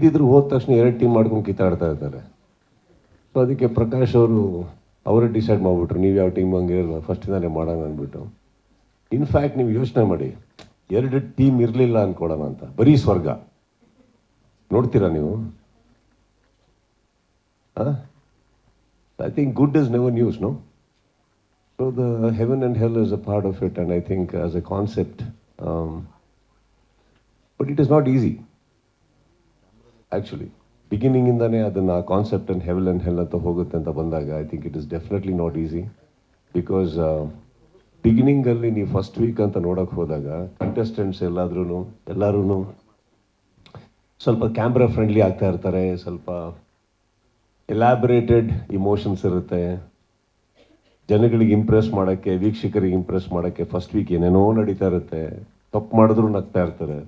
ಇಲ್ದಿದ್ರು ಹೋದ ತಕ್ಷಣ 2 ಟೀಮ್ ಮಾಡ್ಕೊಂಡು ಕಿತ್ತಾಡ್ತಾ ಇರ್ತಾರೆ. ಸೊ ಅದಕ್ಕೆ ಪ್ರಕಾಶ್ ಅವರು ಅವರೇ ಡಿಸೈಡ್ ಮಾಡಿಬಿಟ್ರು, ನೀವು ಯಾವ ಟೀಮ್ ಹಂಗೆ ಇರಲ್ಲ, ಫಸ್ಟಿಂದಾನೇ ಮಾಡೋಣ ಅಂದ್ಬಿಟ್ಟು. ಇನ್ಫ್ಯಾಕ್ಟ್ ನೀವು ಯೋಚನೆ ಮಾಡಿ, 2 ಟೀಮ್ ಇರಲಿಲ್ಲ ಅಂದ್ಕೊಡೋಣ ಅಂತ, ಬರೀ ಸ್ವರ್ಗ ನೋಡ್ತೀರಾ ನೀವು? I think good is never news, no? So the heaven and hell is a part of it, and I think as a concept, but it is not easy actually. ಬಿಗಿನಿಂಗಿಂದನೇ ಅದನ್ನು concept and heaven and hell ಅಂತ ಹೋಗುತ್ತೆ ಅಂತ ಬಂದಾಗ I think it is definitely not easy. Because ಬಿಗಿನಿಂಗಲ್ಲಿ ನೀವು first weak ಅಂತ ನೋಡೋಕ್ಕೆ ಹೋದಾಗ ಕಂಟೆಸ್ಟೆಂಟ್ಸ್ ಎಲ್ಲರೂ ಸ್ವಲ್ಪ ಕ್ಯಾಮ್ರಾ ಫ್ರೆಂಡ್ಲಿ ಆಗ್ತಾ ಇರ್ತಾರೆ, ಸ್ವಲ್ಪ ಎಲಾಬ್ರೇಟೆಡ್ ಇಮೋಷನ್ಸ್ ಇರುತ್ತೆ. ಜನಗಳಿಗೆ ಇಂಪ್ರೆಸ್ ಮಾಡೋಕ್ಕೆ, ವೀಕ್ಷಕರಿಗೆ ಇಂಪ್ರೆಸ್ ಮಾಡೋಕ್ಕೆ ಫಸ್ಟ್ ವೀಕ್ ಏನೇನೋ ನಡೀತಾ ಇರುತ್ತೆ, ತಪ್ಪು ಮಾಡಿದ್ರು ನಗ್ತಾ ಇರ್ತಾರೆ.